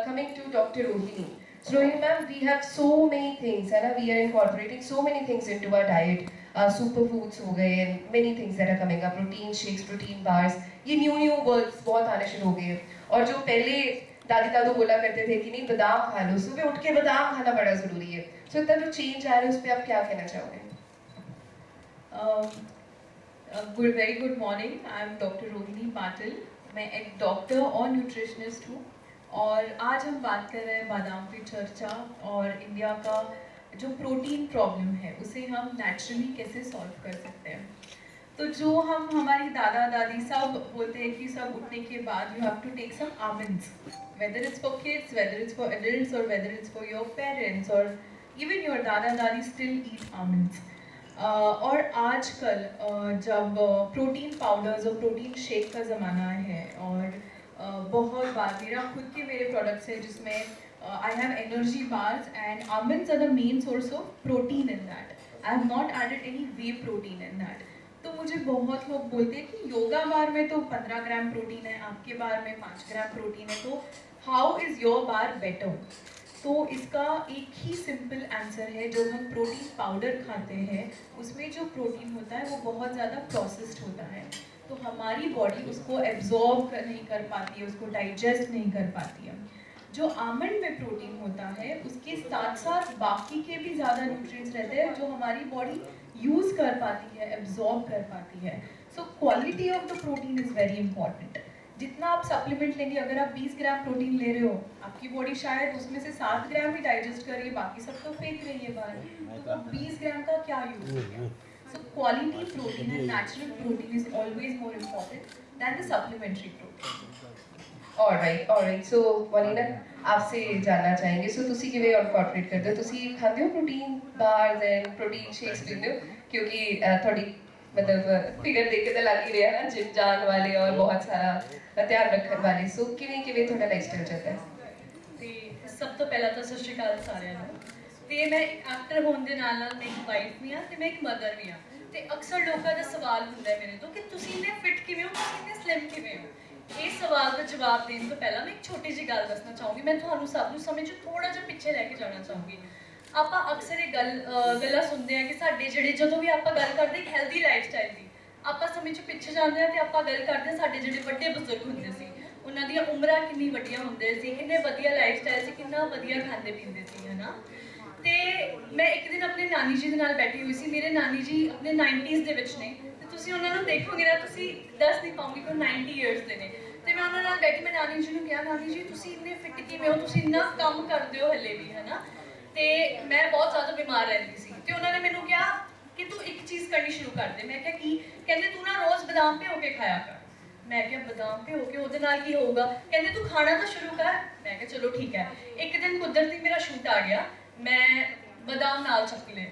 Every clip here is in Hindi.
coming to Dr. Rohini. So Rohini ma'am, we have so many things, है ना? We are incorporating so many things into our diet. Superfoods हो गए and many things that are coming up. Protein shakes, protein bars. ये new words बहुत आने शुरू हो गए हैं. और जो पहले दादी दादू बोला करते थे कि नहीं बादाम खा लो, सुबह उठ के बादाम खाना बड़ा जरूरी है. So इतना जो change आ रहा है उस पर आप क्या कहना चाहोगे? Very good morning. I am doctor Rohini Patil. मैं एक डॉक्टर और न्यूट्रिशनिस्ट हूँ और आज हम बात कर रहे हैं बादाम की चर्चा और इंडिया का जो प्रोटीन प्रॉब्लम है उसे हम नेचुरली कैसे सॉल्व कर सकते हैं. तो जो हम हमारी दादा दादी सब बोलते हैं कि सब उठने के बाद you have to take some almonds, whether it's for kids, whether it's for adults और whether it's for your parents और इवन योर दादा दादी स्टिल ईट आमंड्स. और आजकल जब प्रोटीन पाउडर्स और प्रोटीन शेक का ज़माना है और बहुत बार मेरे प्रोडक्ट्स है जिसमें I have energy bars and almonds are the main source of protein in that. I have not added any way protein in that. तो मुझे बहुत लोग बोलते हैं कि योगा बार में तो 15 ग्राम प्रोटीन है, आपके बार में 5 ग्राम प्रोटीन है, तो how is your bar better. तो इसका एक ही सिंपल आंसर है. जो हम प्रोटीन पाउडर खाते हैं उसमें जो प्रोटीन होता है वो बहुत ज़्यादा प्रोसेस्ड होता है, तो हमारी बॉडी उसको एब्जॉर्ब नहीं कर पाती है, उसको डाइजेस्ट नहीं कर पाती है. जो आमंड में प्रोटीन होता है उसके साथ साथ बाकी के भी ज़्यादा न्यूट्रिएंट्स रहते हैं जो हमारी बॉडी यूज़ कर पाती है, एब्जॉर्ब कर पाती है. So quality of the protein is very important. जितना आप सप्लीमेंट लेंगे, अगर आप 20 ग्राम प्रोटीन ले रहे हो, आपकी बॉडी शायद उसमें से 7 ग्राम ही डाइजेस्ट कर रही है, बाकी सब तो फेंक रही है बाहर. तो 20 ग्राम का क्या यूज है. So quality protein and natural protein is always more important than the supplementary protein. Alright. So वनीना आपसे जानना चाहेंगे. So ਤੁਸੀਂ ਕਿਵੇਂ ਇਨਕੋਰਪੋਰੇਟ ਕਰਦੇ ਹੋ? ਤੁਸੀਂ ਖਾਂਦੇ ਹੋ ਪ੍ਰੋਟੀਨ ਬਾਰਸ ਐਂਡ ਪ੍ਰੋਟੀਨ ਸ਼ੇਕਸ ਪੀਂਦੇ ਹੋ? ਕਿਉਂਕਿ ਤੁਹਾਡੀ मतलब फिगर देख के तो लग ही रहा है ना, जिम जान वाले और बहुत सारा ध्यान रखने वाले. सो किवें थोड़ा लाइफस्टाइल चलता है? ਤੇ ਸਭ ਤੋਂ ਪਹਿਲਾਂ ਤਾਂ ਸਤਿ ਸ਼੍ਰੀ ਅਕਾਲ ਸਾਰਿਆਂ ਨੂੰ. ਤੇ ਮੈਂ ਐਕਟਰ ਹੋਣ ਦੇ ਨਾਲ ਨਾਲ ਮੈਂ ਇੱਕ ਵਾਈਫ ਵੀ ਹਾਂ ਤੇ ਮੈਂ ਇੱਕ ਮਦਰ ਵੀ ਹਾਂ. ਤੇ ਅਕਸਰ ਲੋਕਾਂ ਦਾ ਸਵਾਲ ਹੁੰਦਾ ਹੈ ਮੇਰੇ ਤੋਂ ਕਿ ਤੁਸੀਂ ਇੰਨੇ ਫਿਟ ਕਿਵੇਂ ਹੋ, ਤੁਸੀਂ ਇੰਨੇ ਸਲਿਮ ਕਿਵੇਂ ਹੋ. ਇਸ ਸਵਾਲ ਦਾ ਜਵਾਬ ਦੇਣ ਤੋਂ ਪਹਿਲਾਂ ਮੈਂ ਇੱਕ ਛੋਟੀ ਜਿਹੀ ਗੱਲ ਦੱਸਣਾ ਚਾਹੂੰਗੀ. ਮੈਂ ਤੁਹਾਨੂੰ ਸਭ ਨੂੰ ਸਮੇਂ 'ਚ ਥੋੜਾ ਜਿਹਾ ਪਿੱਛੇ ਲੈ ਕੇ ਜਾਣਾ ਚਾਹੂੰਗੀ. ਆਪਾਂ ਅਕਸਰ ਇਹ ਗੱਲਾਂ ਸੁਣਦੇ ਹਾਂ ਕਿ ਸਾਡੇ ਜਿਹੜੇ ਜਦੋਂ ਵੀ ਆਪਾਂ ਗੱਲ ਕਰਦੇ ਇੱਕ ਹੈਲਦੀ ਲਾਈਫ ਸਟਾਈਲ ਦੀ, ਆਪਾਂ ਸਮੇਂ 'ਚ ਪਿੱਛੇ ਜਾਂਦੇ ਹਾਂ ਤੇ ਆਪਾਂ ਗੱਲ ਕਰਦੇ ਹਾਂ ਸਾਡੇ ਜਿਹੜੇ ਵੱਡੇ ਬਜ਼ੁਰਗ ਹੁੰਦੇ ਸੀ ਉਹਨਾਂ ਦੀਆਂ ਉਮਰਾਂ ਕਿੰਨੀ ਵੱਡੀਆਂ ਹੁੰਦੀਆਂ ਸੀ, ਕਿੰਨੇ ਵਧੀਆ ਲਾਈਫ ਸਟਾਈਲ ਸੀ, ਕਿੰਨਾ ਵਧੀਆ ਖਾਂਦੇ ਪੀਂਦੇ ਸੀ, ਹੈ ਨਾ. ਤੇ ਮੈਂ ਇੱਕ ਦਿਨ ਆਪਣੇ ਨਾਨੀ ਜੀ ਦੇ ਨਾਲ ਬੈਠੀ ਹੋਈ ਸੀ. ਮੇਰੇ ਨਾਨੀ ਜੀ ਆਪਣੇ 90s ਦੇ ਵਿੱਚ ਨੇ ਤੇ ਤੁਸੀਂ ਉਹਨਾਂ ਨੂੰ ਦੇਖੋਗੇ ਨਾ ਤੁਸੀਂ ਦੱਸ ਨਹੀਂ ਪਾਓਗੇ ਕਿ ਉਹ 90 ਇਅਰਸ ਦੇ ਨੇ. ਤੇ ਮੈਂ ਉਹਨਾਂ ਨਾਲ ਬੈਠੀ, ਮੈਂ ਨਾਨੀ ਜੀ ਨੂੰ ਕਿਹਾ, ਨਾਨੀ ਜੀ ਤੁਸੀਂ ਇੰਨੇ ਫਿੱਟ ਕਿਵੇਂ ਹੋ, ਤੁਸੀਂ ਇੰਨਾ ਕੰਮ ਕਰਦੇ ਹੋ ਹਲੇ ਵੀ, ਹੈ ਨਾ. ਤੇ ਮੈਂ ਬਹੁਤ ਜ਼ਿਆਦਾ ਬਿਮਾਰ ਰਹਿੰਦੀ ਸੀ ਤੇ ਉਹਨਾਂ ਨੇ ਮੈਨੂੰ ਕਿਹਾ ਕਿ ਤੂੰ ਇੱਕ ਚੀਜ਼ ਕਰਨੀ ਸ਼ੁਰੂ ਕਰ ਦੇ. ਮੈਂ ਕਿਹਾ ਕੀ? ਕਹਿੰਦੇ ਤੂੰ ਨਾ ਰੋਜ਼ ਬਦਾਮ ਭਿਓ ਕੇ ਖਾਇਆ ਕਰ. ਮੈਂ ਕਿਹਾ ਬਦਾਮ ਭਿਓ ਕੇ ਉਹਦੇ ਨਾਲ ਕੀ ਹੋਊਗਾ? ਕਹਿੰਦੇ ਤੂੰ ਖਾਣਾ ਤਾਂ ਸ਼ੁਰੂ ਕਰ. ਮੈਂ ਕਿਹਾ ਚਲੋ ਠੀਕ ਹੈ. ਇੱਕ ਦਿਨ ਕੁਦਰਤੀ ਮੇਰਾ ਸ਼ੂਟ ਆ ਗਿਆ, ਮੈਂ ਬਦਾਮ ਨਾਲ ਚੱਕ ਲਏ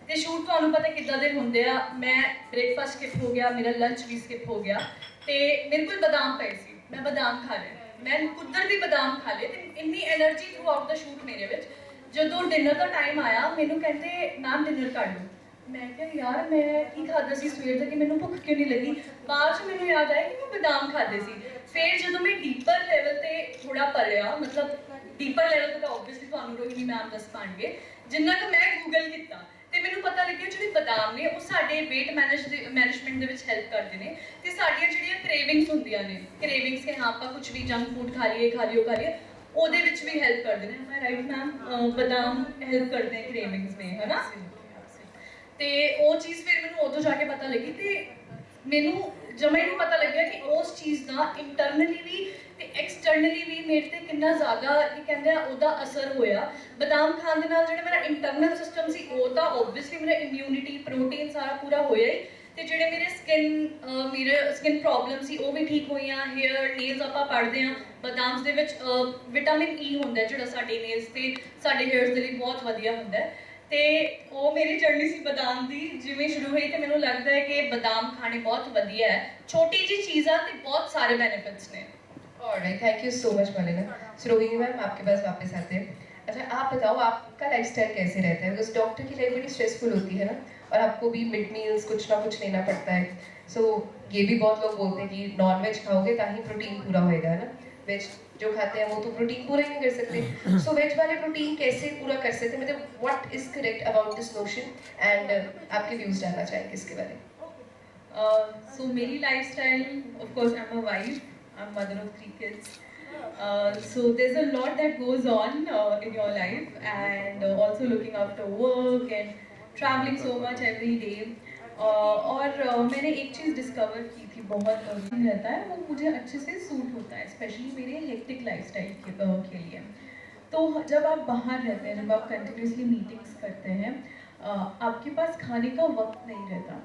ਤੇ ਸ਼ੂਟ ਤੁਹਾਨੂੰ ਪਤਾ ਕਿੱਦਾਂ ਦੇ ਹੁੰਦੇ ਆ. ਮੈਂ ਬ੍ਰੇਕਫਾਸਟ ਸਕਿਪ ਹੋ ਗਿਆ, ਮੇਰਾ ਲੰਚ ਵੀ ਸਕਿਪ ਹੋ ਗਿਆ ਤੇ ਮੇਰੇ ਕੋਲ ਬਦਾਮ ਪਏ ਸੀ. ਮੈਂ ਬਦਾਮ ਖਾ ਲਏ, ਮੈਂ ਕੁਦਰਤੀ ਬਦਾਮ ਖਾ ਲਏ ਤੇ ਇੰਨੀ ਐਨਰਜੀ ਥਰੂ ਆਊਟ ਦਾ ਸ਼ੂਟ ਮੇਰੇ ਵਿੱਚ. ਜਦੋਂ ਡਿਨਰ ਦਾ ਟਾਈਮ ਆਇਆ ਮੈਨੂੰ ਕਹਿੰਦੇ ਮੈਮ ਡਿਨਰ ਕਰ ਲਓ. ਮੈਂ ਕਿਹਾ ਯਾਰ ਮੈਂ ਕੀ ਖਾਧਾ ਸੀ ਸਵੇਰ ਦਾ ਕਿ ਮੈਨੂੰ ਭੁੱਖ ਕਿਉਂ ਨਹੀਂ ਲੱਗੀ. ਬਾਅਦ 'ਚ ਮੈਨੂੰ ਯਾਦ ਆਇਆ ਕਿ ਮੈਂ ਬਦਾਮ ਖਾਧੇ ਸੀ. ਫਿਰ ਜਦੋਂ ਮੈਂ ਡੀਪਰ ਲੈਵਲ ਤੇ ਥੋੜਾ ਪੜ੍ਹਿਆ, ਮਤਲਬ ਡੀਪਰ ਲੈਵਲ ਤੇ ਤਾਂ ਓਬਵੀਅਸਲੀ ਤੁਹਾਨੂੰ ਰੋਹਿਣੀ ਮੈਮ ਦੱਸ ਪਾਣਗੇ, ਜਿੰਨਾ ਕਿ ਮੈਂ ਗੂਗਲ ਕੀਤਾ ਤੇ ਮੈਨੂੰ ਪਤਾ ਲੱਗਿਆ ਜਿਹੜੇ ਬਦਾਮ ਨੇ ਉਹ ਸਾਡੇ ਵੇਟ ਮੈਨੇਜਮੈਂਟ ਦੇ ਵਿੱਚ ਹੈਲਪ ਕਰਦੇ ਨੇ ਤੇ ਸਾਡੀਆਂ ਜਿਹੜੀਆਂ ਕ੍ਰੇਵਿੰਗਸ ਹੁੰਦੀਆਂ ਨੇ, ਕ੍ਰੇਵਿੰਗਸ ਕਿ ਹਾਂ ਆਪਾਂ ਕੁਝ ਵੀ ਜੰਕ ਫੂਡ ਖਾ ਲਈਏ ਉਹਦੇ ਵਿੱਚ ਵੀ ਹੈਲਪ ਕਰਦੇ ਨੇ. ਮੈਂ ਰਾਈਟ ਮੈਮ, ਬਦਾਮ ਹੈਲਪ ਕਰਦੇ ਨੇ ਕ੍ਰੇਵਿੰਗਸ में, है ना. ਤੇ ਉਹ ਚੀਜ਼ ਫਿਰ ਮੈਨੂੰ ਉਦੋਂ ਜਾ ਕੇ ਪਤਾ ਲੱਗੀ ਤੇ ਮੈਨੂੰ ਜਮਾ ਹੀ ਨਹੀਂ ਪਤਾ ਲੱਗਿਆ ਕਿ ਉਸ ਚੀਜ਼ ਦਾ ਇੰਟਰਨਲੀ ਵੀ ਤੇ ਐਕਸਟਰਨਲੀ ਵੀ ਮੇਰੇ ਤੇ ਕਿੰਨਾ ਜ਼ਿਆਦਾ ਕੀ ਕਹਿੰਦੇ ਆ ਉਹਦਾ ਅਸਰ ਹੋਇਆ. ਬਦਾਮ ਖਾਣ ਦੇ ਨਾਲ ਜਿਹੜਾ ਮੇਰਾ ਇੰਟਰਨਲ ਸਿਸਟਮ ਸੀ ਉਹ ਤਾਂ ਓਬਵੀਅਸਲੀ ਮੇਰਾ ਇਮਿਊਨਿਟੀ, ਪ੍ਰੋਟੀਨ ਸਾਰਾ ਪੂਰਾ ਹੋਇਆ ਹੀ ਤੇ ਜਿਹੜੇ ਮੇਰੇ ਸਕਿਨ ਪ੍ਰੋਬਲਮ ਸੀ ਉਹ ਵੀ ਠੀਕ ਹੋਈਆਂ. ਹੇਅਰ ਨੇਲਸ ਆਪਾਂ ਪੜ੍ਹਦੇ ਹਾਂ ਬਦਾਮਸ ਦੇ ਵਿੱਚ ਵਿਟਾਮਿਨ ਈ ਹੁੰਦਾ ਜਿਹੜਾ ਸਾਡੇ ਨੇਲਸ ਤੇ ਸਾਡੇ ਹੇਅਰਸ ਦੇ ਲਈ ਬਹੁਤ ਵਧੀਆ ਹੁੰਦਾ. ਤੇ ਉਹ ਮੇਰੀ ਜਰਨੀ ਸੀ ਬਦਾਮ ਦੀ ਜਿਵੇਂ ਸ਼ੁਰੂ ਹੋਈ ਤੇ ਮੈਨੂੰ ਲੱਗਦਾ ਹੈ ਕਿ ਬਦਾਮ ਖਾਣੇ बहुत ਵਧੀਆ है. छोटी जी चीज़ा ਤੇ बहुत सारे बेनिफिट्स ने. Alright, thank you so much Malina. So Rohini ma'am आपके पास वापस आते हैं. अच्छा आप बताओ आपका लाइफस्टाइल कैसे रहता है? बिकॉज डॉक्टर की लाइफ बड़ी स्ट्रेसफुल होती है ना और आपको भी मिड मील्स कुछ ना कुछ लेना पड़ता है. सो ये भी बहुत लोग बोलते हैं कि नॉन वेज खाओगे ताकि प्रोटीन पूरा होएगा, है ना. वेज जो खाते हैं वो तो प्रोटीन पूरा ही नहीं कर सकते, सो वेज वाले प्रोटीन कैसे पूरा कर सकते हैं, मतलब what is correct about this notion, and आपके व्यूज जानना चाहेंगे इसके बारे में। So मेरी lifestyle, of course, I'm a wife, I'm mother of 3 kids. So there's a lot that goes on in your life, and also looking after work and traveling so much every day. और मैंने एक चीज़ डिस्कवर की थी, बहुत रहता है वो मुझे अच्छे से सूट होता है, स्पेशली मेरे हेक्टिक लाइफस्टाइल के लिए। तो जब आप बाहर रहते हैं, जब आप कंटिन्यूसली मीटिंग्स करते हैं, आपके पास खाने का वक्त नहीं रहता।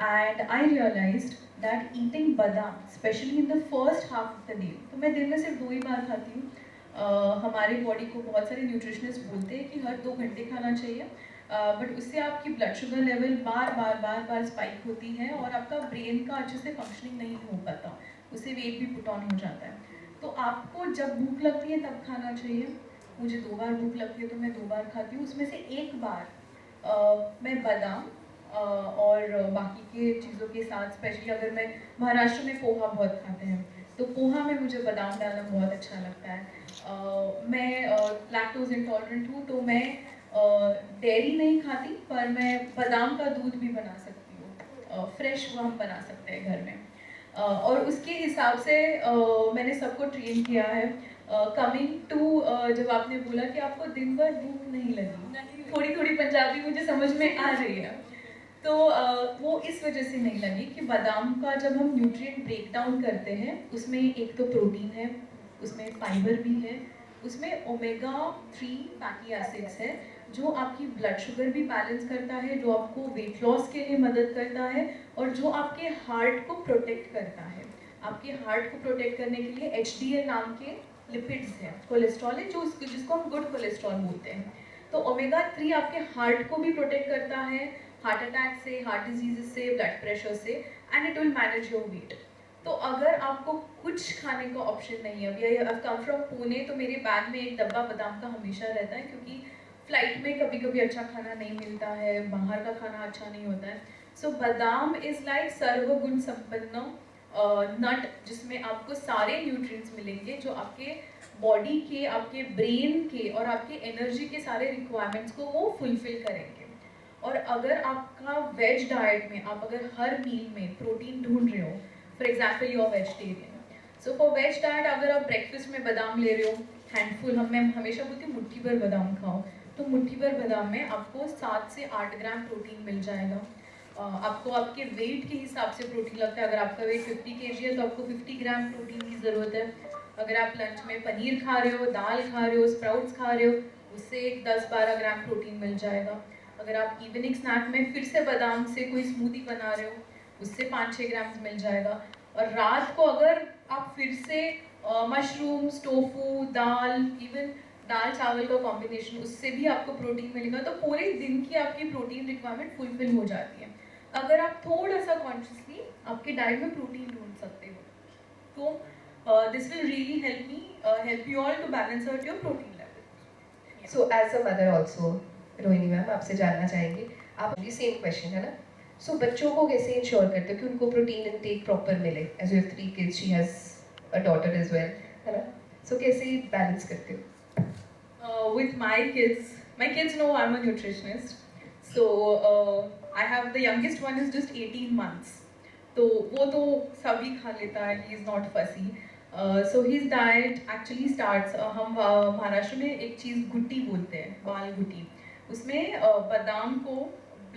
And I realised that eating बादाम specially in the first half of the day, तो मैं दिन में सिर्फ 2 ही बार खाती हूँ। हमारे बॉडी को बहुत सारे न्यूट्रिशनिस्ट बोलते हैं कि हर 2 घंटे खाना चाहिए, बट उससे आपकी ब्लड शुगर लेवल बार बार स्पाइक होती है और आपका ब्रेन का अच्छे से फंक्शनिंग नहीं हो पाता, उससे वेट भी पुट ऑन हो जाता है। तो आपको जब भूख लगती है तब खाना चाहिए। मुझे 2 बार भूख लगती है तो मैं 2 बार खाती हूँ, उसमें से 1 बार मैं बादाम और बाकी के चीज़ों के साथ, स्पेशली अगर मैं महाराष्ट्र में पोहा बहुत खाते हैं, तो पोहा में मुझे बादाम डालना बहुत अच्छा लगता है। मैं लैक्टोज इंटॉलरेंट हूँ, तो मैं डेयरी नहीं खाती, पर मैं बादाम का दूध भी बना सकती हूँ, फ्रेश वो हम बना सकते हैं घर में। और उसके हिसाब से मैंने सबको ट्रेन किया है। कमिंग टू, जब आपने बोला कि आपको दिन भर भूख नहीं लगी, थोड़ी थोड़ी पंजाबी मुझे समझ में आ रही है, तो वो इस वजह से नहीं लगी कि बादाम का जब हम न्यूट्रिएंट ब्रेक डाउन करते हैं, उसमें एक तो प्रोटीन है, उसमें फाइबर भी है, उसमें ओमेगा 3 फैटी एसिड्स है, जो आपकी ब्लड शुगर भी बैलेंस करता है, जो आपको वेट लॉस के लिए मदद करता है, और जो आपके हार्ट को प्रोटेक्ट करता है। आपके हार्ट को प्रोटेक्ट करने के लिए HDL नाम के लिपिड्स हैं, कोलेस्ट्रॉल है, जिसको हम गुड कोलेस्ट्रॉल बोलते हैं। तो ओमेगा 3 आपके हार्ट को भी प्रोटेक्ट करता है, हार्ट अटैक से, हार्ट डिजीज से, ब्लड प्रेशर से, and it will manage your weight. तो अगर आपको कुछ खाने का ऑप्शन नहीं है, अभी आई कम फ्रॉम पुणे, तो मेरे बैग में एक डब्बा बादाम का हमेशा रहता है, क्योंकि फ्लाइट में कभी कभी अच्छा खाना नहीं मिलता है, बाहर का खाना अच्छा नहीं होता है। सो बादाम इज़ लाइक सर्वगुण संपन्न नट, जिसमें आपको सारे न्यूट्रिएंट्स मिलेंगे जो आपके बॉडी के, आपके ब्रेन के और आपके एनर्जी के सारे रिक्वायरमेंट्स को वो फुलफिल करेंगे। और अगर आपका वेज डाइट में आप अगर हर मील में प्रोटीन ढूंढ रहे हो, for example you are vegetarian, so for veg diet अगर आप ब्रेकफास्ट में बादाम ले रहे हो, हैंडफुल, मैं हमेशा बोलती हूँ मुट्ठी भर बादाम खाओ, तो मुट्ठी भर बादाम में आपको 7 से 8 ग्राम प्रोटीन मिल जाएगा। आपको आपके वेट के हिसाब से प्रोटीन लगता है, अगर आपका वेट 50 kg है तो आपको 50 ग्राम प्रोटीन की ज़रूरत है। अगर आप लंच में पनीर खा रहे हो, दाल खा रहे हो, स्प्राउट्स खा रहे हो, उससे एक 10-12 ग्राम प्रोटीन मिल जाएगा। अगर आप इवनिंग स्नैक में फिर से बादाम से कोई स्मूदी बना रहे हो, उससे 5-6 ग्राम मिल जाएगा। और रात को अगर आप फिर से मशरूम्स, टोफू, दाल, इवन दाल चावल का कॉम्बिनेशन, उससे भी आपको प्रोटीन मिलेगा, तो पूरे दिन की आपकी प्रोटीन रिक्वायरमेंट फुलफिल हो जाती है, अगर आप थोड़ा सा कॉन्शियसली आपके डाइट में प्रोटीन ढूंढ सकते हो। तो this will really help you all to balance out your protein level. So as a mother also, Rohini ma'am आपसे जानना चाहेंगे, आप ये सेम क्वेश्चन है ना, सो बच्चों को कैसे इंश्योर करते हो कि उनको प्रोटीन इनटेक प्रॉपर मिले, as you have 3 kids, she has a daughter as well, है ना, सो कैसे बैलेंस करते हो? With my kids know I'm a nutritionist, so I have the youngest one is just 18 months, तो वो तो सभी खा लेता है, he is not fussy, so his diet actually starts, हम महाराष्ट्र में एक चीज़ गुट्टी बोलते हैं, बाल गुट्टी, उसमें बादाम को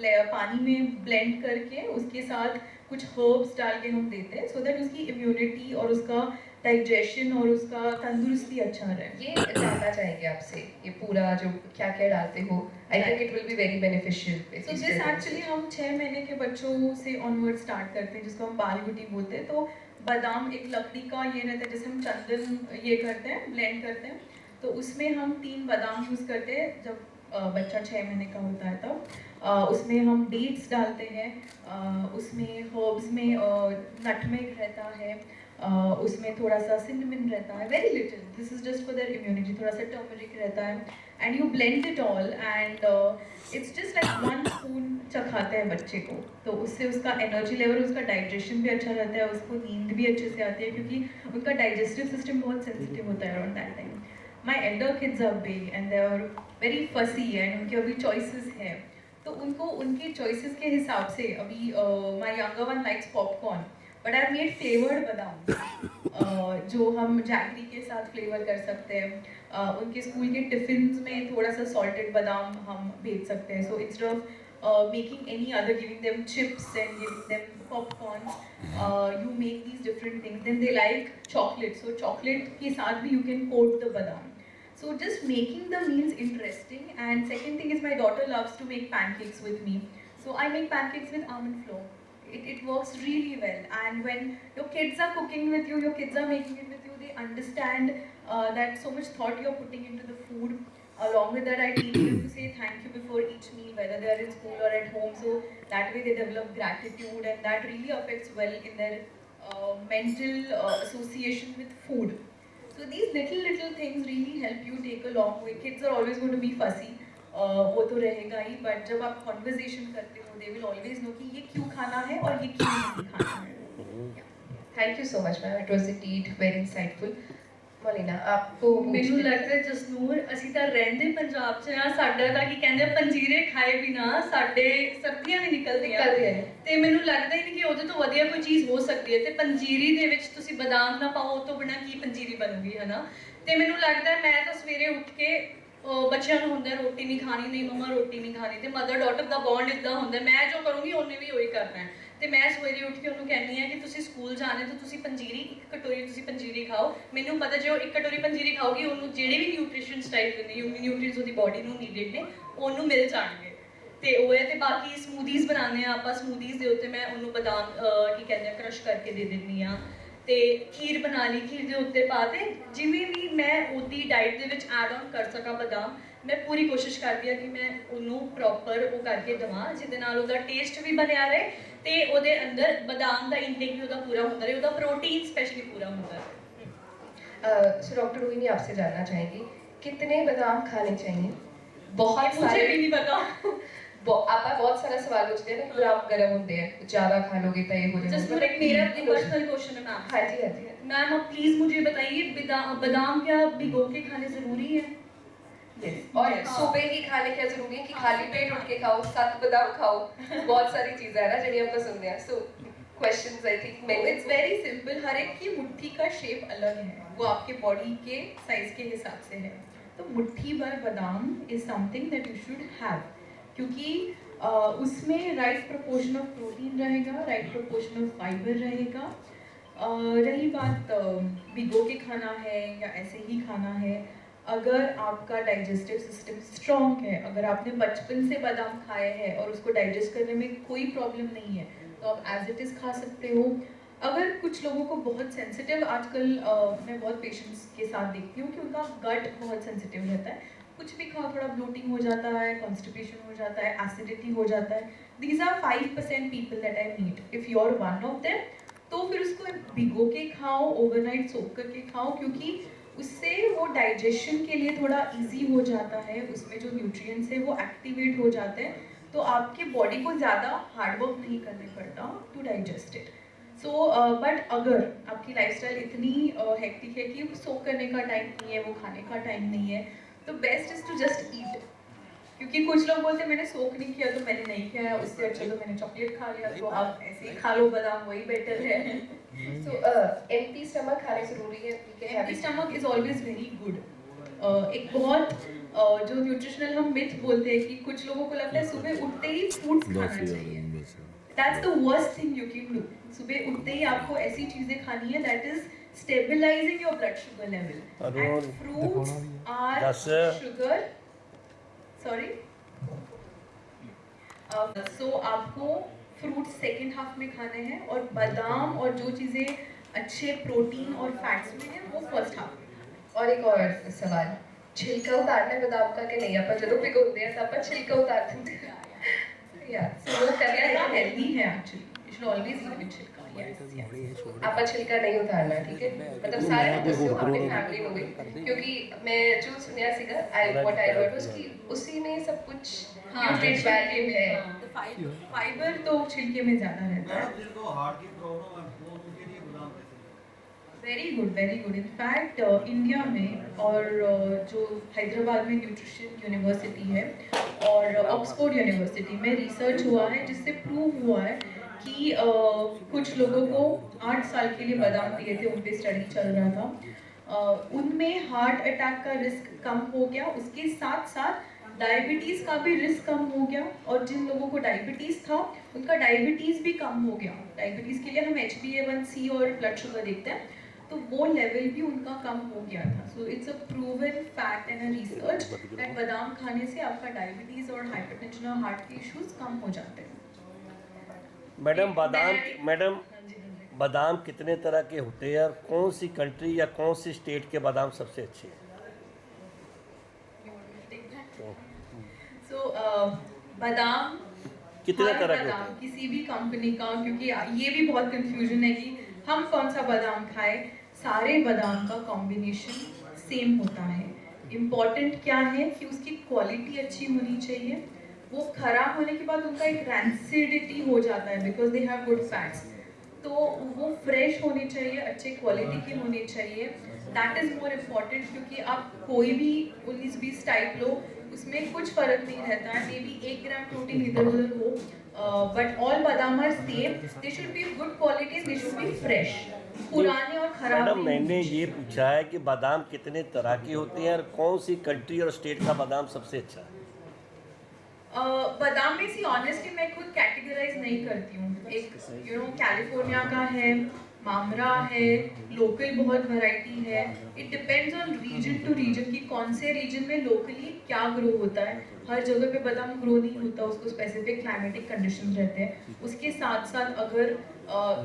पानी में ब्लेंड करके उसके साथ कुछ हर्ब्स डाल के हम देते हैं, सो दैट उसकी इम्यूनिटी और उसका डाइजेशन और उसका तंदुरुस्ती अच्छा रहे। ये जानना चाहेंगे आपसे, ये पूरा जो क्या क्या डालते हो, I think it will be very beneficial. So this actually हम 6 महीने के बच्चों से ऑनवर्ड स्टार्ट करते हैं, जिसको हम बाल गुटी बोलते हैं। तो बादाम एक लकड़ी का ये रहता है, जैसे हम चंदन ये करते हैं, ब्लेंड करते हैं, तो उसमें हम 3 बादाम यूज़ करते हैं। जब बच्चा 6 महीने का होता है तब उसमें हम डेट्स डालते हैं, उसमें हर्ब्स में नटमेग रहता है, उसमें थोड़ा सा सिनेमन रहता है, very little, this is just for their immunity, थोड़ा सा टर्मरिक रहता है, and you blend it all and it's just like 1 spoon चखाते हैं बच्चे को, तो उससे उसका एनर्जी लेवल, उसका डाइजेशन भी अच्छा रहता है, उसको नींद भी अच्छे से आती है, क्योंकि उनका डाइजेस्टिव सिस्टम बहुत सेंसिटिव होता है around that time. My elder kids are big and they are very fussy एंड उनके अभी चॉइसेस हैं, तो उनको उनके चॉइसेस के हिसाब से अभी my younger one likes popcorn, but I made flavoured बादाम जो हम जैगरी के साथ फ्लेवर कर सकते हैं. उनके स्कूल के टिफिन्स में थोड़ा सा सॉल्टेड बादाम हम भेज सकते हैं. So instead of making any other, giving them chips and giving them popcorn, you make these different things. Then they like chocolate, so chocolate के साथ भी you can coat the badam. So just making the meals interesting. And second thing is my daughter loves to make pancakes with me. So I make pancakes with almond flour. It works really well. And when your kids are cooking with you, your kids are making it with you, they understand that so much thought you're putting into the food. Along with that, I teach them to say thank you before each meal, whether they are in school or at home. So that way they develop gratitude, and that really affects well in their mental association with food. So these little things really help you take a long way. Kids are always going to be fussy, वो तो रहेगा ही, but जब आप conversation करते हो, they will always know कि ये क्यों खाना है और ये क्यों नहीं खाना है. Thank you so much, ma'am. It was indeed very insightful. Molina, आपको ਮੈਨੂੰ ਲੱਗਦਾ ਜਸਨੂਰ ਅਸੀਂ ਤਾਂ ਰਹਿੰਦੇ ਪੰਜਾਬ 'ਚ ਆ, ਸਾਡਾ ਤਾਂ ਕੀ ਕਹਿੰਦੇ ਆ, ਪੰਜੀਰੇ ਖਾਏ ਬਿਨਾ ਸਾਡੇ ਸਰਦੀਆਂ ਵੀ ਨਿਕਲਦੀਆਂ ਨੇ ਤੇ ਮੈਨੂੰ ਲੱਗਦਾ ਹੀ ਨਹੀਂ ਕਿ ਉਹਦੇ ਤੋਂ ਵਧੀਆ ਕੋਈ ਚੀਜ਼ ਹੋ ਸਕਦੀ ਹੈ. ਤੇ ਪੰਜੀਰੀ ਦੇ ਵਿੱਚ ਤੁਸੀਂ ਬਦਾਮ ਨਾ ਪਾਓ, ਉਹ ਤੋਂ ਬਿਨਾ ਕੀ ਪੰਜੀਰੀ ਬਣੂਗੀ, ਹਨਾ? ਤੇ ਮੈਨੂੰ ਲੱਗਦਾ ਮੈਂ ਤਾਂ ਸਵੇਰੇ ਉੱਠ ਕੇ ਬੱਚਿਆਂ ਨੂੰ ਹੁੰਦਾ ਰੋਟੀ ਨਹੀਂ ਖਾਣੀ, ਨਹੀਂ ਮਮਾ ਰੋਟੀ ਨਹੀਂ ਖਾਣੀ, ਤੇ ਮਦਰ ਡਾਟਰ ਦਾ ਬੌਂਡ ਇੱਦਾਂ ਹੁੰਦਾ, ਮੈਂ ਜੋ ਕਰੂੰਗੀ ਉਹਨੇ ਵੀ ਉਹੀ ਕਰਨਾ ਹੈ. ਤੇ ਮੈਂ ਸਵੇਰੇ ਉੱਠ ਕੇ ਉਹਨੂੰ ਕਹਿੰਦੀ ਹਾਂ ਕਿ ਤੁਸੀਂ ਸਕੂਲ ਜਾਣੇ ਤਾਂ ਤੁਸੀਂ ਪੰਜੀਰੀ, ਇੱਕ ਕਟੋਰੀ ਤੁਸੀਂ ਪੰਜੀਰੀ ਖਾਓ. ਮੈਨੂੰ ਪਤਾ ਜੇ ਉਹ ਇੱਕ ਕਟੋਰੀ ਪੰਜੀਰੀ ਖਾਓਗੀ, ਉਹਨੂੰ ਜਿਹੜੇ ਵੀ ਨਿਊਟ੍ਰੀਸ਼ਨਸ ਟਾਈਪ ਨੇ, ਨਿਊਟ੍ਰੀਐਂਟਸ ਉਹਦੀ ਬੋਡੀ ਨੂੰ ਨੀਡਡ ਨੇ, ਉਹਨੂੰ ਮਿਲ ਜਾਣਗੇ. ਤੇ ਉਹ ਹੈ. ਤੇ ਬਾਕੀ ਸਮੂਦੀਜ਼ ਬਣਾਉਂਦੇ ਹਾਂ ਆਪਾਂ, ਸਮੂਦੀਜ਼ ਦੇ ਉੱਤੇ ਮੈਂ ਉਹਨੂੰ ਬਦਾਮ ਕੀ ਕਹਿੰਦੇ ਆ ਕ੍ਰਸ਼ ਕਰਕੇ ਦੇ ਦਿੰਦੀ ਹਾਂ. ਤੇ ਖੀਰ ਬਣਾ ਲਈ, ਖੀਰ ਦੇ ਉੱਤੇ ਪਾ ਦੇ, ਜਿਵੇਂ ਵੀ ਮੈਂ ਉਹਦੀ ਡਾਈਟ ਦੇ ਵਿੱਚ ਐਡ ਆਨ ਕਰ ਸਕਾਂ ਬਦਾਮ, ਮੈਂ ਪੂਰੀ ਕੋਸ਼ਿਸ਼ ਕਰਦੀ ਹਾਂ ਕਿ ਮੈਂ ਉਹਨੂੰ ਪ੍ਰੋਪਰ ਉਹ ਕਰਕੇ ਦੇਵਾਂ, ਜਿਹਦੇ ਨਾਲ ਉਹਦਾ ਟੇਸਟ ਵੀ ਬਣਿਆ ਰਹੇ ਤੇ ਉਹਦੇ ਅੰਦਰ ਬਦਾਮ ਦਾ ਇਨਟੇਕ भी ਉਹਦਾ पूरा होता रहे, ਉਹਦਾ प्रोटीन स्पेशली पूरा होता है. सो डॉक्टर रोहिणी आपसे जानना चाहेंगी कितने बादाम खाने चाहिए? बहुत मुझे सारे भी नहीं पता. आपका बहुत सारा सवाल पूछते हैं ना, बादाम गर्म होते हैं, ज्यादा खा लोगे तो ये हो जाएगा. जस्ट एक मेरा पर्सनल क्वेश्चन है मैम. हाँ जी हाँ जी. मैम आप प्लीज मुझे बताइए, बादाम क्या भिगो के खाने जरूरी है? और सुबह ही खाने क्या जरूरी है कि खाली पेट उठ के खाओ, 7 बादाम खाओ, बहुत सारी चीजें है ना जिन्हें हम पसंद है. So questions I think it's very simple. हर एक की मुट्ठी का शेप अलग है, वो आपके बॉडी के साइज के हिसाब से है. तो मुट्ठी भर बादाम is something that you should have, क्योंकि उसमें राइट प्रोपोर्शन ऑफ प्रोटीन रहेगा, राइट प्रोपोर्शन ऑफ फाइबर रहेगा. रही बात भिगो के खाना है या ऐसे ही खाना है, अगर आपका डाइजेस्टिव सिस्टम स्ट्रॉन्ग है, अगर आपने बचपन से बादाम खाए हैं और उसको डाइजेस्ट करने में कोई प्रॉब्लम नहीं है, तो आप एज इट इज़ खा सकते हो. अगर कुछ लोगों को बहुत सेंसिटिव, आजकल मैं बहुत पेशेंट्स के साथ देखती हूँ कि उनका गट बहुत सेंसिटिव रहता है, कुछ भी खाओ थोड़ा ब्लोटिंग हो जाता है, कॉन्स्टिपेशन हो जाता है, एसिडिटी हो जाता है. These are 5% people that I meet. If you are one of them, तो फिर उसको भिगो के खाओ, ओवरनाइट सोक करके खाओ, क्योंकि उससे वो डाइजेशन के लिए थोड़ा इजी हो जाता है, उसमें जो न्यूट्रिएंट्स है वो एक्टिवेट हो जाते हैं, तो आपके बॉडी को ज़्यादा हार्डवर्क नहीं करने पड़ता to digest it. So but अगर आपकी लाइफस्टाइल इतनी हेक्टिक है कि सोक करने का टाइम नहीं है, वो खाने का टाइम नहीं है, तो best is to just eat. क्योंकि कुछ लोग बोलते हैं मैंने सोक नहीं किया तो मैंने नहीं किया, उससे अच्छा तो मैंने चॉकलेट खा लिया, तो आप ऐसे ही खा लो बादाम, वही बेटर है. So empty stomach खाने जरूरी है? Empty stomach is always very good. एक बहुत जो न्यूट्रिशनल हम मिथ बोलते हैं कि कुछ लोगों को लगता है सुबह उठते ही फ्रूट्स खाना चाहिए. That's the worst thing you can do. सुबह उठते ही आपको ऐसी चीजें खानी है that is stabilizing your blood sugar level. And fruits are sugar. Sorry. So आपको फ्रूट सेकेंड हाफ में खाने हैं, और बादाम और जो चीज़ें अच्छे प्रोटीन और फैट्स में हैं वो फर्स्ट हाफ में. और एक और सवाल, छिलका उतारना है बादाम का कि नहीं? आप जो भिगोते हैं तब छिलका उतार देते हैं. सो वो करना हेल्दी है actually. You should always eat with छिलका. आपका छिलका नहीं उतारना, ठीक है? मतलब सारे दस्यो अपनी फैमिली में हुई, क्योंकि मैं जो सुनिया सीगा व्हाट आई हर्ड वाज कि उसी में सब कुछ न्यूट्रिएंट वैल्यू है। फाइबर तो छिलके में ज़्यादा रहता है। जिनको हार्ट की प्रॉब्लम है वो उनके लिए बादाम कैसे? Very good, very good. In fact India में और जो हैदराबाद में न्यूट्रिशन यूनिवर्सिटी है और ऑक्सफोर्ड यूनिवर्सिटी में रिसर्च हुआ है जिससे प्रूव हुआ है कि कुछ लोगों को 8 साल के लिए बादाम दिए थे, उन पे स्टडी चल रहा था, उनमें हार्ट अटैक का रिस्क कम हो गया, उसके साथ साथ डायबिटीज़ का भी रिस्क कम हो गया, और जिन लोगों को डायबिटीज़ था उनका डायबिटीज़ भी कम हो गया। डायबिटीज़ के लिए हम HbA1c और ब्लड शुगर देखते हैं, तो वो लेवल भी उनका कम हो गया था। So it's a proven fact and a research that बादाम खाने से आपका डायबिटीज़ और हाइपरटेंशन और हार्ट के इश्यूज कम हो जाते हैं। मैडम बादाम कितने तरह के होते हैं और कौन सी कंट्री या कौन सी स्टेट के बादाम सबसे अच्छे हैं? सो बादाम कितने हर तरह के बादाम होते हैं? किसी भी कंपनी का, क्योंकि ये भी बहुत कंफ्यूजन है कि हम कौन सा बादाम खाएं। सारे बादाम का कॉम्बिनेशन सेम होता है। इम्पॉर्टेंट क्या है कि उसकी क्वालिटी अच्छी होनी चाहिए। वो खराब होने के बाद उनका एक रैंसिडिटी हो जाता है because they have good fats. तो वो फ्रेश होनी चाहिए, अच्छे क्वालिटी के होने चाहिए। दैट इज़ मोर इम्पॉर्टेंट, क्योंकि आप कोई भी 19-20 टाइप लो, उसमें कुछ फ़र्क नहीं रहता है। मे बी 1 ग्राम प्रोटीन इधर उधर हो, but all badam are same. They should be good quality, they should be fresh. पुराने और खराब मैडम नहीं मैंने होने ये पूछा है कि बादाम कितने तरह के होते हैं और कौन सी कंट्री और स्टेट का बादाम सबसे अच्छा है? बादाम में सी ऑनेस्टली मैं खुद कैटेगराइज नहीं करती हूँ। एक कैलिफोर्निया का है, मामरा है, लोकल बहुत वैरायटी है। It depends on region to region कि कौन से रीजन में लोकली क्या ग्रो होता है। हर जगह पे बादाम ग्रो नहीं होता, उसको स्पेसिफिक क्लाइमेटिक कंडीशंस रहते हैं। उसके साथ साथ अगर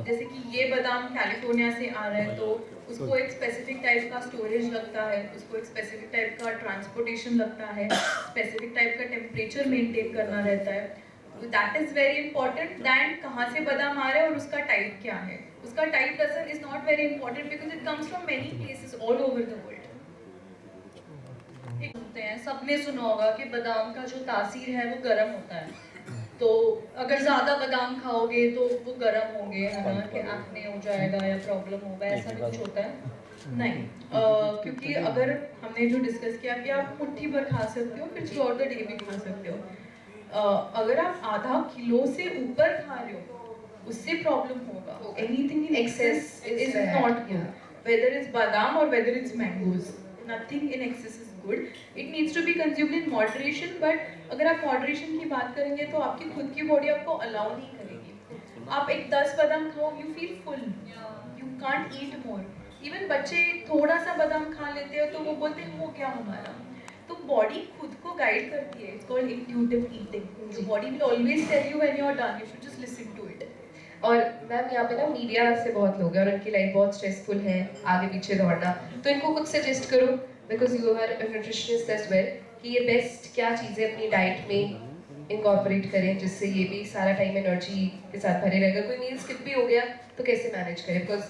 जैसे कि ये बादाम कैलिफोर्निया से आ रहा है तो उसको एक स्पेसिफिक टाइप का स्टोरेज लगता है, उसको एक स्पेसिफिक टाइप का ट्रांसपोर्टेशन लगता है, स्पेसिफिक टाइप का टेम्परेचर मेंटेन करना रहता है। That is very important than कहाँ से बादाम आ रहा है और उसका टाइप क्या है। उसका type doesn't is not very important because it comes from many places all over the world. होते हैं, सबने सुना होगा कि बादाम का जो तासीर है वो गर्म होता है। तो अगर ज़्यादा बादाम खाओगे तो वो गर्म होंगे, है ना, कि एक्ने हो जाएगा या प्रॉब्लम होगा, ऐसा भी कुछ होता है? नहीं, क्योंकि अगर हमने जो डिस्कस किया कि आप मुट्ठी भर खा सकते हो, फिर थ्रू आउट द डे भी खा सकते हो। अगर आप आधा किलो से ऊपर खा रहे हो उससे प्रॉब्लम होगा। Anything in excess is not good, whether it's badam और whether it's mangoes, nothing in excess is good. It needs to be consumed in moderation, but अगर आप मॉडरेशन की बात करेंगे तो आपकी खुद की बॉडी आपको अलाउ नहीं करेगी। आप एक 10 बादाम खाओ, you feel full, you can't eat more. Even बच्चे थोड़ा सा बादाम खा लेते हैं तो वो बोलते हैं हो गया हमारा। तो बॉडी खुद को गाइड करती है, it's called intuitive eating. Body will always tell you when you are done, you should just listen to it. और मैम यहाँ पे ना मीडिया से बहुत लोग हैं और उनकी लाइफ बहुत स्ट्रेसफुल है, आगे पीछे दौड़ना, तो इनको कुछ सजेस्ट करो because you are a nutritionist as well कि ये बेस्ट क्या चीज़ें अपनी डाइट में इनकॉर्पोरेट करें जिससे ये भी सारा टाइम एनर्जी के साथ भरे रहेगा। कोई मील स्किप भी हो गया तो कैसे मैनेज करें? बिकॉज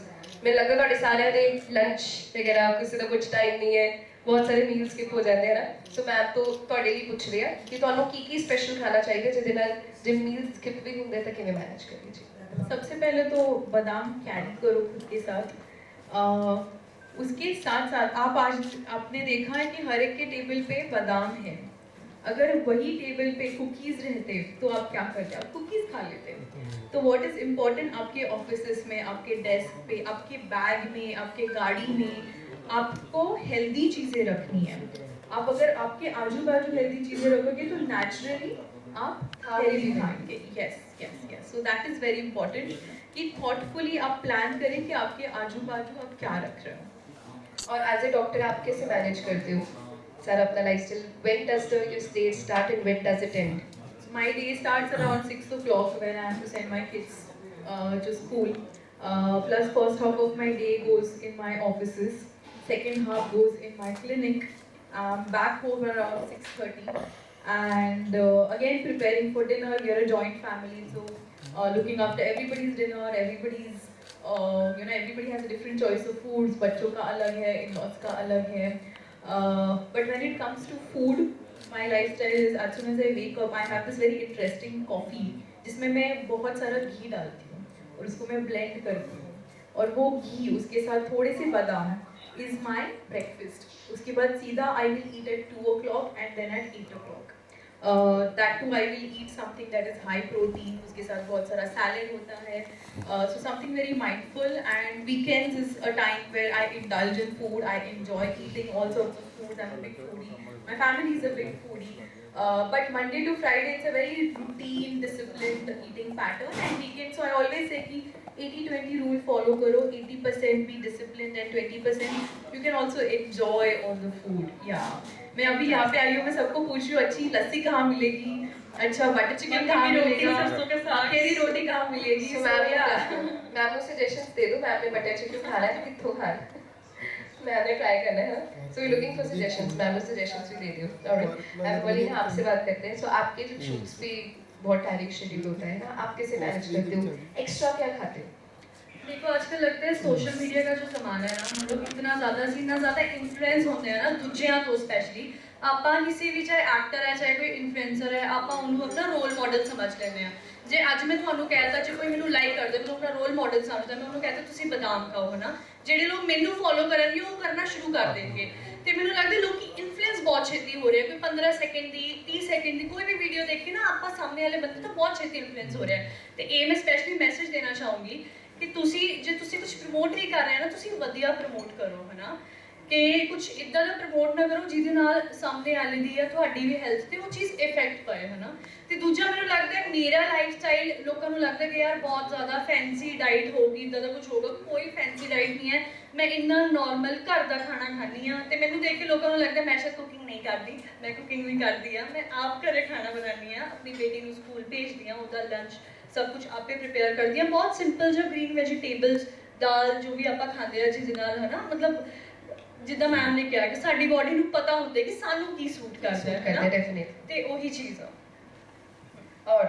ਮੈਨੂੰ ਲੱਗਦਾ ਤੁਹਾਡੇ ਸਾਰਿਆਂ ਦੇ ਲੰਚ ਵਗੈਰਾ ਕਿਸੇ ਦਾ ਕੁਝ ਟਾਈਮ ਨਹੀਂ ਹੈ, ਬਹੁਤ ਸਾਰੇ ਮੀਲ ਸਕਿਪ ਹੋ ਜਾਂਦੇ ਹਨ ਨਾ। ਸੋ ਮੈਮ ਤੋਂ ਤੁਹਾਡੇ ਲਈ ਪੁੱਛ ਰਹੀ ਹਾਂ ਕਿ ਤੁਹਾਨੂੰ ਕੀ ਸਪੈਸ਼ਲ ਖਾਣਾ ਚਾਹੀਦਾ ਜਿਹਦੇ ਨਾਲ ਜੇ ਮੀਲ ਸਕਿਪ ਵੀ ਹੁੰਦੇ ਤਾਂ ਕਿਵੇਂ ਮੈਨੇਜ ਕਰੀਏ ਜੀ? सबसे पहले तो बादाम कैरी करो खुद के साथ। उसके साथ साथ आपने देखा है कि हर एक के टेबल पे बादाम है। अगर वही टेबल पे कुकीज़ रहते तो आप क्या करते? आप कुकीज़ खा लेते। तो व्हाट इज़ इम्पोर्टेंट, आपके ऑफिसेस में, आपके डेस्क पे, आपके बैग में, आपके गाड़ी में आपको हेल्दी चीज़ें रखनी है। आप अगर आपके आजू बाजू हेल्दी चीज़ें रखोगे तो नेचुरली आप हेल्दी खाएंगे। Yes yes yes, so that is very important कि थॉटफुली आप प्लान करें कि आपके आजू बाजू आप क्या रख रहे हो। और एज ए डॉक्टर आप कैसे मैनेज करते हो सर अपना lifestyle? When does your day start and when does it and? My day starts around 6 o'clock when I have to send my kids to school. Plus first half of my day goes in my offices, second half goes in my clinic. Back home around 6:30, and again preparing for dinner. We are a joint family, so looking after everybody's dinner, everybody's You know, everybody has a different choice of foods. बच्चों का अलग है, in-laws का अलग है. But when it comes to food, my lifestyle is as soon as I wake up, I have this very interesting coffee जिसमें मैं बहुत सारा घी डालती हूँ और उसको मैं blend करती हूँ और वो घी उसके साथ थोड़े से बादाम is my breakfast. उसके बाद सीधा I will eat at 2 o'clock and then at 8 o'clock. That too I will eat something that is high protein. उसके साथ बहुत सारा salad होता है. So something very mindful, and weekends is a time where I indulge in food. I enjoy eating all sorts of foods. I'm a big foodie. My family is a big foodie. But Monday to Friday it's a very routine, disciplined eating pattern, and weekend so I always say कि 80-20 rule follow करो. 80% be disciplined and 20% you can also enjoy all the food. Yeah. मैं अभी यहाँ पे आई हूँ, मैं सबको पूछ रही हूँ अच्छी लस्सी कहाँ मिलेगी, अच्छा बटर चिकन कहाँ मिलेगा, केरी रोटी कहाँ मिलेगी. So मैम को सजेशंस दे दो. मैम ने बटर चिकन खाना है कितना खाना है, मैंने ट्राई करना है. So you looking for suggestions. Ma'am ने सजेशंस भी दे दियो. ऑलराइट, मैं बोली ना आपसे बात करते हैं. सो आपके जो शूट्स पे बहुत टायरिंग शेड्यूल होता है ना, आप कैसे मैनेज करते हो, एक्स्ट्रा क्या खाते हो? देखो आजकल लगता है सोशल मीडिया का जो जमाना है ना, हम लोग इतना ज़्यादा इन्फ्लुएंस होते हैं ना दूजियां तो स्पैशली ਆਪਾਂ ਕਿਸੇ ਵੀ ਚਾਹੇ ਐਕਟਰ ਹੈ ਚਾਹੇ ਕੋਈ ਇਨਫਲੂਐਂਸਰ ਹੈ ਆਪਾਂ ਉਹਨੂੰ ਆਪਣਾ ਰੋਲ ਮਾਡਲ ਸਮਝ ਲੈਂਦੇ ਆ. ਜੇ ਅੱਜ ਮੈਂ ਤੁਹਾਨੂੰ ਕਹਿਤਾ ਜੇ ਕੋਈ ਮੈਨੂੰ ਲਾਈਕ ਕਰਦੇ ਮੈਨੂੰ ਆਪਣਾ ਰੋਲ ਮਾਡਲ ਸਮਝਦਾ, ਮੈਂ ਉਹਨੂੰ कहता ਤੁਸੀਂ ਬਦਾਮ ਖਾਓ ਹੈ ਨਾ, ਜਿਹੜੇ ਲੋਕ ਮੈਨੂੰ ਫੋਲੋ ਕਰਨਗੇ ਉਹ ਕਰਨਾ ਸ਼ੁਰੂ ਕਰ ਦੇਣਗੇ. ਤੇ ਮੈਨੂੰ ਲੱਗਦਾ ਲੋਕੀ ਇਨਫਲੂਐਂਸ ਬਹੁਤ ਛੇਤੀ ਹੋ ਰਿਹਾ. ਕੋਈ 15 ਸੈਕਿੰਡ ਦੀ 30 ਸੈਕਿੰਡ ਦੀ ਕੋਈ ਵੀ ਵੀਡੀਓ ਦੇਖ ਕੇ ਨਾ ਆਪਾਂ ਸਾਹਮਣੇ ਵਾਲੇ ਬੰਦੇ ਤੋਂ ਬਹੁਤ ਛੇਤੀ ਇਨਫਲੂਐਂਸ ਹੋ ਰਿਹਾ. ਤੇ ਇਹ ਮੈਂ ਸਪੈਸ਼ਲੀ ਮੈਸੇਜ ਦੇਣਾ ਚਾਹੂੰਗੀ ਕਿ ਤੁਸੀਂ ਜੇ ਤੁਸੀਂ ਕੁਝ ਪ੍ਰਮੋਟ ਵੀ ਕਰ ਰਹੇ ਹੋ ਨਾ, ਤੁਸੀਂ ਵਧੀਆ ਪ੍ਰਮੋਟ ਕਰੋ ਹੈ ਨਾ, ਕਿ ਕੁਝ ਇੱਦਾਂ ਦਾ ਪ੍ਰਮੋਟ ਨਾ ਕਰੋ ਜਿਹਦੇ ਨਾਲ ਸਾਹਮਣੇ ਵਾਲੇ ਦੀ ਜਾਂ ਤੁਹਾਡੀ ਵੀ ਹੈਲਥ ਤੇ ਉਹ ਚੀਜ਼ ਇਫੈਕਟ ਪਏ ਹੈ ਨਾ. ਤੇ ਦੂਜਾ ਮੈਨੂੰ ਲੱਗਦਾ ਹੈ ਮੇਰਾ ਲਾਈਫ ਸਟਾਈਲ ਲੋਕਾਂ ਨੂੰ ਲੱਗਦਾ ਕਿ ਯਾਰ ਬਹੁਤ ਜ਼ਿਆਦਾ ਫੈਂਸੀ ਡਾਈਟ ਹੋਗੀ, ਇੱਦਾਂ ਦਾ ਕੁਝ ਹੋਗਾ. ਕੋਈ ਫੈਂਸੀ ਡਾਈਟ ਨਹੀਂ ਹੈ. ਮੈਂ ਇੰਨਾ ਨਾਰਮਲ ਘਰ ਦਾ ਖਾਣਾ ਖਾਂਦੀ ਹਾਂ ਤੇ ਮੈਨੂੰ ਦੇਖ ਕੇ ਲੋਕਾਂ ਨੂੰ ਲੱਗਦਾ ਮੈਂ ਸ਼ਾਇਦ ਕੁਕਿੰਗ ਨਹੀਂ ਕਰਦੀ. ਮੈਂ ਕੁਕਿੰਗ ਵੀ ਕਰਦੀ ਹਾਂ. ਮੈਂ ਆਪ ਘਰੇ ਖਾਣਾ ਬਣਾਉਂਦੀ ਹਾਂ, ਆਪਣੀ ਬੇਟੀ ਨੂੰ ਸਕੂਲ ਭੇਜਦੀ ਹਾਂ, ਉਹਦਾ ਲੰਚ ਸਭ ਕੁਝ ਆਪੇ ਪ੍ਰਿਪੇਅਰ ਕਰਦੀ ਹਾਂ. ਬਹੁਤ ਸਿੰਪਲ ਜਿਹਾ ਗ੍ਰੀਨ ਵੈਜੀਟੇਬਲਸ ਦਾਲ ਜੋ ਵੀ ਆਪਾਂ ਖਾਂਦੇ ਆ ਜਿਹਦੇ ਨਾਲ ਹੈ ਨਾ, ਮਤਲਬ ਜਿੱਦਾਂ ਮੈਮ ਨੇ ਕਿਹਾ ਕਿ ਸਾਡੀ ਬਾਡੀ ਨੂੰ ਪਤਾ ਹੁੰਦਾ ਕਿ ਸਾਨੂੰ ਕੀ ਸੂਟ ਕਰਦਾ ਹੈ ਡੈਫੀਨਿਟਲੀ. ਤੇ ਉਹੀ ਚੀਜ਼ ਆ.